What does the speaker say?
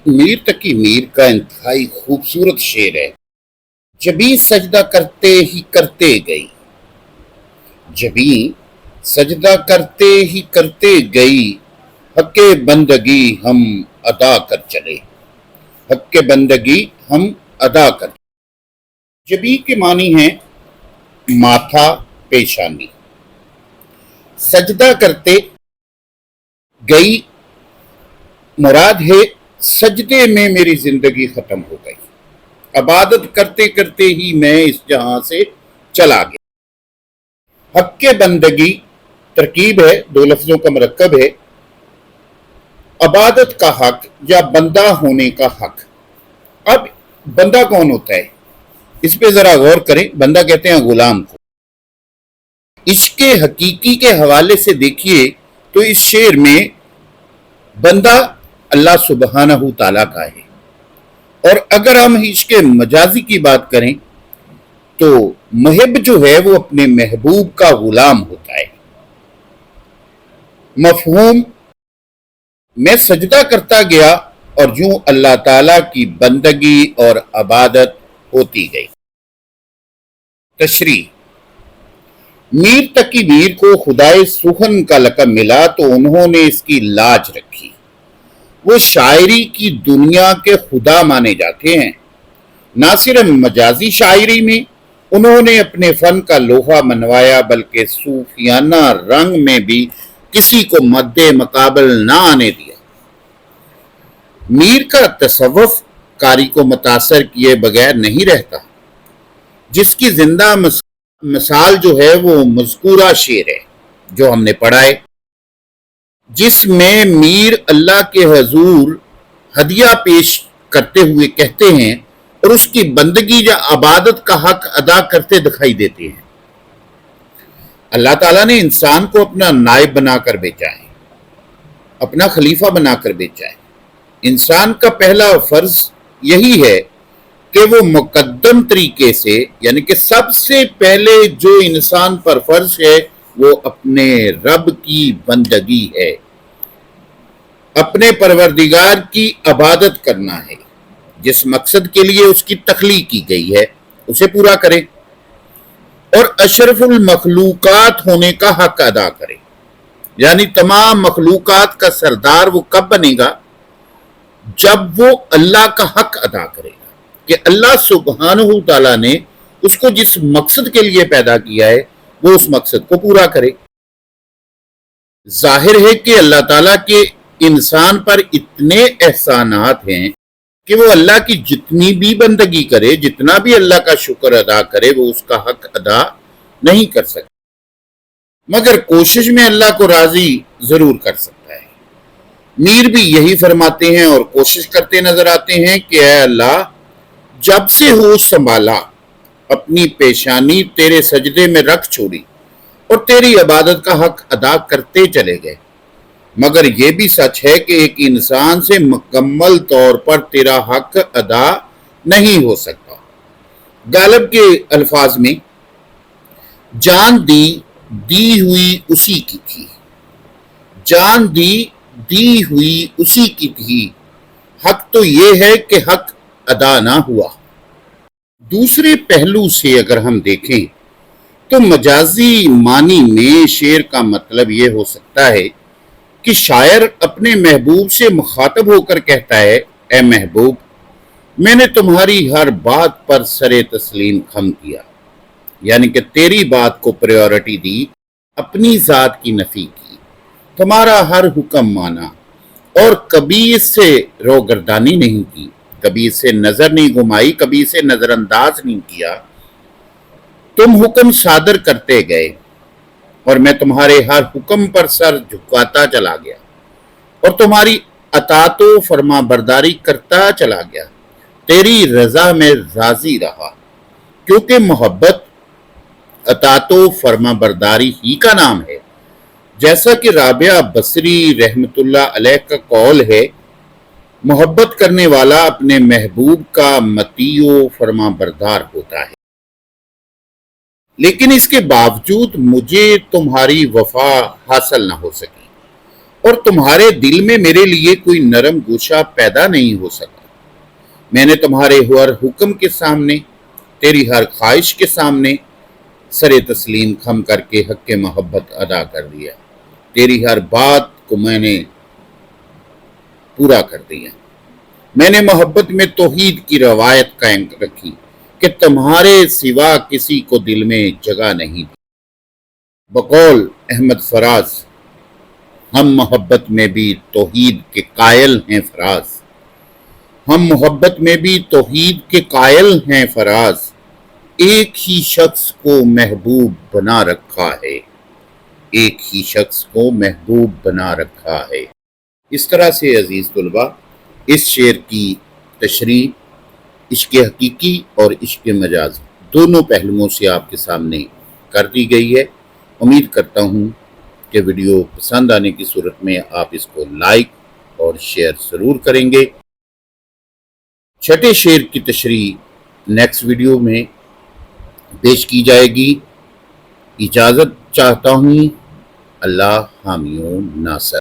میر تقی میر کا انتہائی خوبصورت شعر ہے۔ جبیں سجدہ کرتے ہی کرتے گئی، جبیں سجدہ کرتے ہی کرتے گئی، حق بندگی ہم ادا کر چلے، حق بندگی ہم ادا کر چلے۔ جبیں کے معنی ہیں ماتھا، پیشانی۔ سجدہ کرتے گئی مراد ہے سجدے میں میری زندگی ختم ہو گئی، عبادت کرتے کرتے ہی میں اس جہاں سے چلا گیا۔ حق کے بندگی ترکیب ہے، دو لفظوں کا مرکب ہے۔ عبادت کا حق یا بندہ ہونے کا حق۔ اب بندہ کون ہوتا ہے اس پہ ذرا غور کریں۔ بندہ کہتے ہیں غلام کو۔ عشق حقیقی کے حوالے سے دیکھیے تو اس شعر میں بندہ اللہ سبحانہ تعالیٰ کا ہے، اور اگر ہم عشق مجازی کی بات کریں تو محب جو ہے وہ اپنے محبوب کا غلام ہوتا ہے۔ مفہوم، میں سجدہ کرتا گیا اور یوں اللہ تعالیٰ کی بندگی اور عبادت ہوتی گئی۔ تشریح، میر تقی میر کو خدائے سخن کا لقب ملا تو انہوں نے اس کی لاج رکھی۔ وہ شاعری کی دنیا کے خدا مانے جاتے ہیں۔ نہ صرف مجازی شاعری میں انہوں نے اپنے فن کا لوہا منوایا، بلکہ صوفیانہ رنگ میں بھی کسی کو مد مقابل نہ آنے دیا۔ میر کا تصوف قاری کو متاثر کیے بغیر نہیں رہتا، جس کی زندہ مثال جو ہے وہ مذکورہ شعر ہے جو ہم نے پڑھا ہے، جس میں میر اللہ کے حضور ہدیہ پیش کرتے ہوئے کہتے ہیں اور اس کی بندگی یا عبادت کا حق ادا کرتے دکھائی دیتے ہیں۔ اللہ تعالیٰ نے انسان کو اپنا نائب بنا کر بھیجا ہے، اپنا خلیفہ بنا کر بھیجا ہے۔ انسان کا پہلا فرض یہی ہے کہ وہ مقدم طریقے سے، یعنی کہ سب سے پہلے جو انسان پر فرض ہے وہ اپنے رب کی بندگی ہے، اپنے پروردگار کی عبادت کرنا ہے، جس مقصد کے لیے اس کی تخلیق کی گئی ہے اسے پورا کرے، اور اشرف المخلوقات ہونے کا حق ادا کرے۔ یعنی تمام مخلوقات کا سردار وہ کب بنے گا؟ جب وہ اللہ کا حق ادا کرے گا کہ اللہ سبحانہ تعالیٰ نے اس کو جس مقصد کے لیے پیدا کیا ہے وہ اس مقصد کو پورا کرے۔ ظاہر ہے کہ اللہ تعالیٰ کے انسان پر اتنے احسانات ہیں کہ وہ اللہ کی جتنی بھی بندگی کرے، جتنا بھی اللہ کا شکر ادا کرے، وہ اس کا حق ادا نہیں کر سکتا، مگر کوشش میں اللہ کو راضی ضرور کر سکتا ہے۔ میر بھی یہی فرماتے ہیں اور کوشش کرتے نظر آتے ہیں کہ اے اللہ، جب سے ہوش سنبھالا اپنی پیشانی تیرے سجدے میں رکھ چھوڑی اور تیری عبادت کا حق ادا کرتے چلے گئے، مگر یہ بھی سچ ہے کہ ایک انسان سے مکمل طور پر تیرا حق ادا نہیں ہو سکتا۔ غالب کے الفاظ میں جان دی ہوئی اسی کی تھی، جان دی ہوئی اسی کی تھی، حق تو یہ ہے کہ حق ادا نہ ہوا۔ دوسرے پہلو سے اگر ہم دیکھیں تو مجازی معنی میں شعر کا مطلب یہ ہو سکتا ہے کہ شاعر اپنے محبوب سے مخاطب ہو کر کہتا ہے، اے محبوب، میں نے تمہاری ہر بات پر سر تسلیم خم کیا، یعنی کہ تیری بات کو پریورٹی دی، اپنی ذات کی نفی کی، تمہارا ہر حکم مانا اور کبھی اس سے روگردانی نہیں کی، کبھی اس سے نظر نہیں گھمائی، کبھی اسے نظر انداز نہیں کیا۔ تم حکم صادر کرتے گئے اور میں تمہارے ہر حکم پر سر جھکاتا چلا گیا اور تمہاری اطاعت و فرما برداری کرتا چلا گیا، تیری رضا میں راضی رہا، کیونکہ محبت اطاعت و فرما برداری ہی کا نام ہے۔ جیسا کہ رابعہ بصری رحمت اللہ علیہ کا قول ہے، محبت کرنے والا اپنے محبوب کا مطیع و فرما بردار ہوتا ہے، لیکن اس کے باوجود مجھے تمہاری وفا حاصل نہ ہو سکی اور تمہارے دل میں میرے لیے کوئی نرم گوشہ پیدا نہیں ہو سکا۔ میں نے تمہارے ہر حکم کے سامنے، تیری ہر خواہش کے سامنے سر تسلیم خم کر کے حق محبت ادا کر دیا۔ تیری ہر بات کو میں نے پورا کر دیا۔ میں نے محبت میں توحید کی روایت قائم رکھی کہ تمہارے سوا کسی کو دل میں جگہ نہیں دی۔ بقول احمد فراز، ہم محبت میں بھی توحید کے قائل ہیں فراز، ہم محبت میں بھی توحید کے قائل ہیں فراز، ایک ہی شخص کو محبوب بنا رکھا ہے، ایک ہی شخص کو محبوب بنا رکھا ہے۔ اس طرح سے عزیز طلباء اس شعر کی تشریح عشق حقیقی اور عشق مجاز دونوں پہلوؤں سے آپ کے سامنے کر دی گئی ہے۔ امید کرتا ہوں کہ ویڈیو پسند آنے کی صورت میں آپ اس کو لائک اور شیئر ضرور کریں گے۔ چھٹے شعر کی تشریح نیکسٹ ویڈیو میں پیش کی جائے گی۔ اجازت چاہتا ہوں، اللہ حامی و ناصر۔